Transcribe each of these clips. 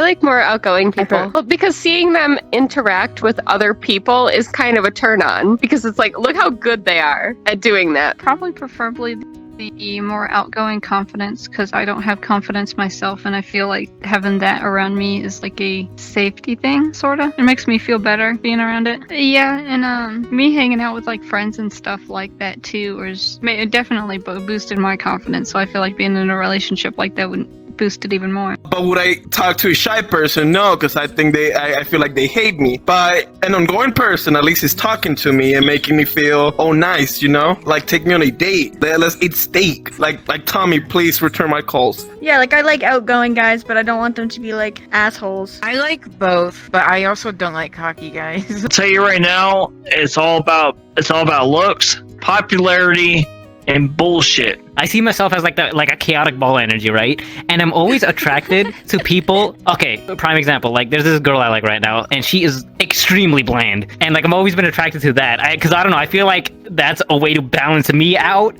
like more outgoing people. Well, because seeing them interact with other people is kind of a turn on. Because it's like, look how good they are at doing that. Probably preferably the more outgoing confidence, because I don't have confidence myself, and I feel like having that around me is like a safety thing, sort of. It makes me feel better being around it. Yeah, and me hanging out with like friends and stuff like that too, it definitely boosted my confidence. So I feel like being in a relationship like that would boost it even more. But would I talk to a shy person? No, because I think I feel like they hate me. But an ongoing person at least is talking to me and making me feel, oh, nice, you know? Like, take me on a date. Let's eat steak. Like Tommy, please return my calls. Yeah, like I like outgoing guys, but I don't want them to be like assholes. I like both, but I also don't like cocky guys. I'll tell you right now, it's all about looks, popularity, and bullshit. I see myself as like a chaotic ball energy, right? And I'm always attracted to people. Okay, prime example. Like, there's this girl I like right now, and she is extremely bland. And like, I've always been attracted to that. Because I don't know. I feel like that's a way to balance me out.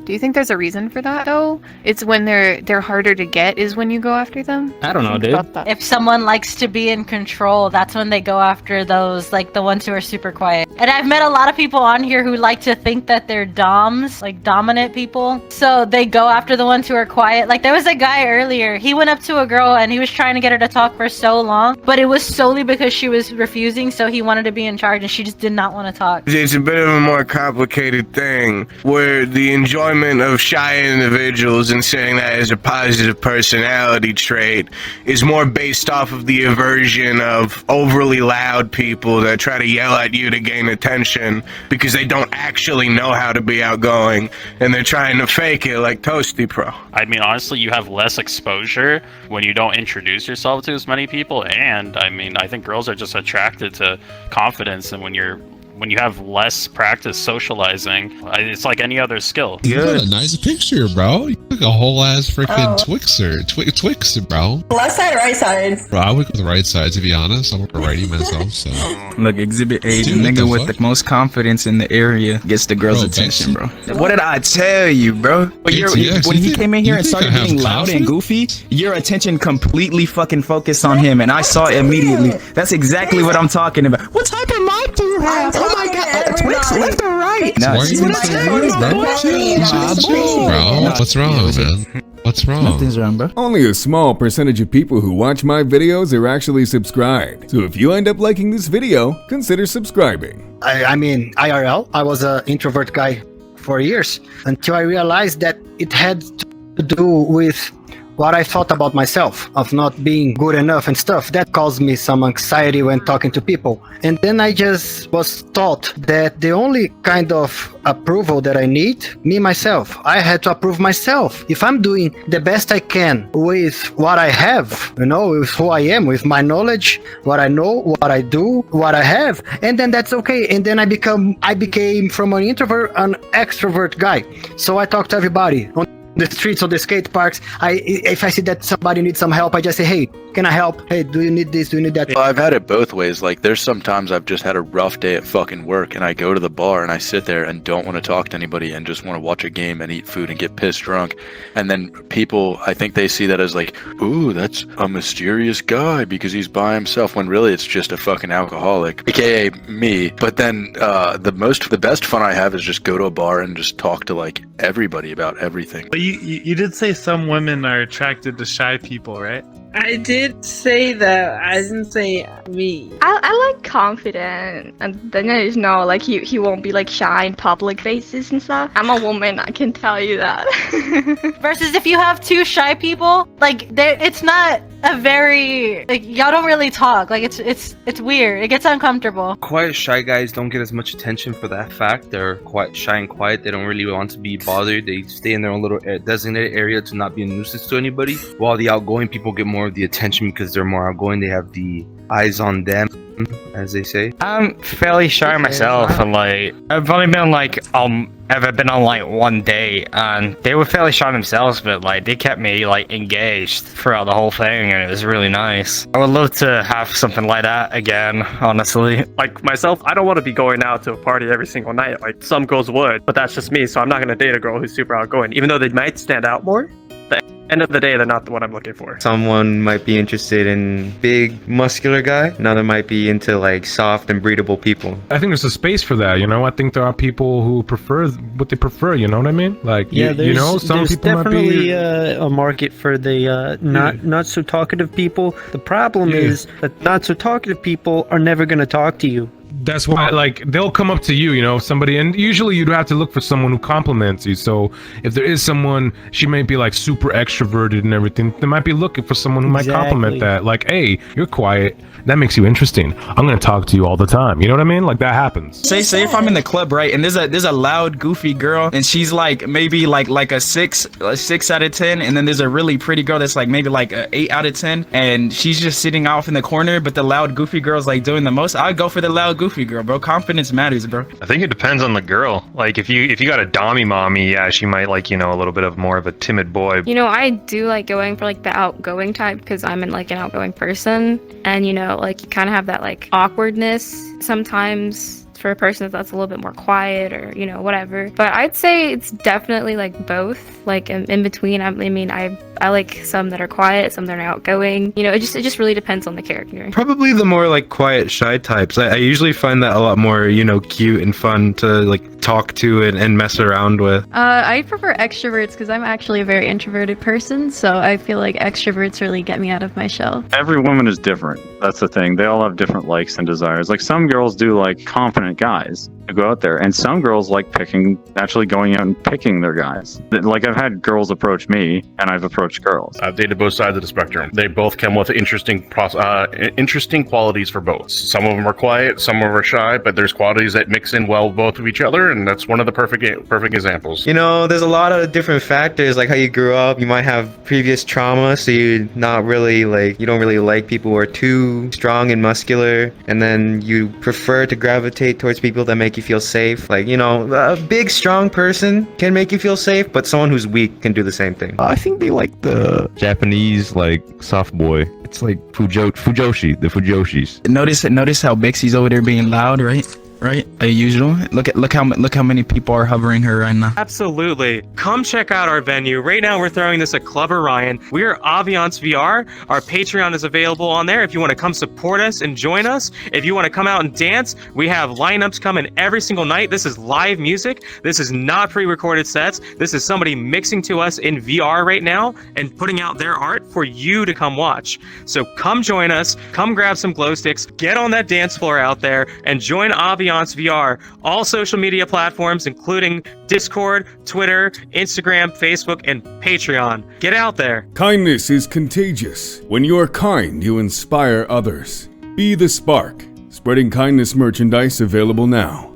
Do you think there's a reason for that though? It's when they're harder to get is when you go after them? I don't know, dude. If someone likes to be in control, that's when they go after those, like the ones who are super quiet. And I've met a lot of people on here who like to think that they're doms, like dominant people. So they go after the ones who are quiet. Like there was a guy earlier, he went up to a girl and he was trying to get her to talk for so long, but it was solely because she was refusing, so he wanted to be in charge and she just did not want to talk. It's a bit of a more complicated thing where the enjoyment of shy individuals and saying that as a positive personality trait is more based off of the aversion of overly loud people that try to yell at you to gain attention because they don't actually know how to be outgoing and they're trying to fake it like Toasty Pro. I mean, honestly, you have less exposure when you don't introduce yourself to as many people, and I mean, I think girls are just attracted to confidence, and when you have less practice socializing, it's like any other skill. You got a nice picture, bro. You look a whole ass freaking Twixer, bro. Left side, right side. Bro, I work with the right side, to be honest. I work with righty myself, so. Look, Exhibit A, the nigga with the most confidence in the area gets the girl's attention, bro. What did I tell you, bro? When he came in here and started getting loud and goofy, your attention completely fucking focused on him, and I saw it immediately. That's exactly what I'm talking about. What type of mic do you have? Oh my god, Twix left or right? No, bro, what's wrong, man? What's wrong? Nothing's wrong, bro. Only a small percentage of people who watch my videos are actually subscribed. So if you end up liking this video, consider subscribing. I mean, IRL, I was an introvert guy for years until I realized that it had to do with what I thought about myself, of not being good enough and stuff. That caused me some anxiety when talking to people. And then I just was taught that the only kind of approval that I need, me myself, I had to approve myself. If I'm doing the best I can with what I have, you know, with who I am, with my knowledge, what I know, what I do, what I have, and then that's okay. And then I became from an introvert an extrovert guy. So I talk to everybody on the streets or the skate parks. If I see that somebody needs some help, I just say, hey, can I help? Hey, do you need this? Do you need that? Well, I've had it both ways. Like, there's sometimes I've just had a rough day at fucking work, and I go to the bar and I sit there and don't want to talk to anybody and just want to watch a game and eat food and get pissed drunk. And then people, I think they see that as like, ooh, that's a mysterious guy because he's by himself, when really it's just a fucking alcoholic, aka me. But then the best fun I have is just go to a bar and just talk to like everybody about everything. But you did say some women are attracted to shy people, right? I did say that. I didn't say me. I like confident, and then there's no like he won't be like shy in public faces and stuff. I'm a woman, I can tell you that. Versus if you have two shy people, like it's not a very like y'all don't really talk. Like it's weird. It gets uncomfortable. Quiet shy guys don't get as much attention for that fact. They're quite shy and quiet. They don't really want to be bothered. They stay in their own little designated area to not be a nuisance to anybody. While the outgoing people get more of the attention because they're more outgoing. They have the eyes on them, as they say. I'm fairly shy myself, and like I've only been like ever been on like one date, and they were fairly shy themselves, but like they kept me like engaged throughout the whole thing, and it was really nice. I would love to have something like that again, honestly. Like myself, I don't want to be going out to a party every single night like some girls would, but that's just me, so I'm not gonna date a girl who's super outgoing, even though they might stand out more. The end of the day, they're not what I'm looking for. Someone might be interested in big, muscular guy. Another might be into like soft and breedable people. I think there's a space for that, you know. I think there are people who prefer what they prefer. You know what I mean? Like, yeah, you know, some there's people definitely might be. a market for the not so talkative people. The problem is that not so talkative people are never going to talk to you. That's why, like, they'll come up to you, you know, somebody, and usually you'd have to look for someone who compliments you. So if there is someone, she may be like super extroverted and everything, they might be looking for someone who might compliment that. Like, hey, you're quiet. That makes you interesting. I'm gonna talk to you all the time. You know what I mean? Like, that happens. Say if I'm in the club, right, and there's a loud, goofy girl, and she's like maybe like a 6 out of 10, and then there's a really pretty girl that's like maybe like a 8 out of 10, and she's just sitting off in the corner, but the loud, goofy girl's like doing the most. I'd go for the loud, goofy girl, bro. Confidence matters, bro. I think it depends on the girl. Like, if you got a dommy mommy, yeah, she might like, you know, a little bit of more of a timid boy. You know, I do like going for like the outgoing type because I'm like an outgoing person, and you know, like you kind of have that like awkwardness sometimes for a person that's a little bit more quiet or, you know, whatever. But I'd say it's definitely like both, like in between. I mean, I like some that are quiet, some that are outgoing. You know, it just really depends on the character. Probably the more like quiet, shy types. I usually find that a lot more, you know, cute and fun to like talk to and mess around with. I prefer extroverts because I'm actually a very introverted person, so I feel like extroverts really get me out of my shell. Every woman is different. That's the thing. They all have different likes and desires. Like, some girls do like confident guys who go out there, and some girls like actually going out and picking their guys. Like, I've had girls approach me, and I've approached girls. I've dated both sides of the spectrum. They both come with interesting qualities for both. Some of them are quiet, some of them are shy, but there's qualities that mix in well with both of each other, and that's one of the perfect examples. You know, there's a lot of different factors, like how you grew up. You might have previous trauma, so you don't really like people who are too strong and muscular, and then you prefer to gravitate towards people that make you feel safe. Like, you know, a big, strong person can make you feel safe, but someone who's weak can do the same thing. I think they like the Japanese, like, soft boy. It's like Fujoshi, the Fujoshis. Notice how Bixie's over there being loud, right? Right, as usual. Look how many people are hovering her right now. Absolutely. Come check out our venue. Right now we're throwing this at Club Orion. We are Aviance VR. Our Patreon is available on there if you want to come support us and join us. If you want to come out and dance, we have lineups coming every single night. This is live music. This is not pre-recorded sets. This is somebody mixing to us in VR right now and putting out their art for you to come watch. So come join us. Come grab some glow sticks. Get on that dance floor out there and join Aviance VR, all social media platforms, including Discord, Twitter, Instagram, Facebook, and Patreon. Get out there. Kindness is contagious. When you are kind, you inspire others. Be the spark. Spreading kindness merchandise available now.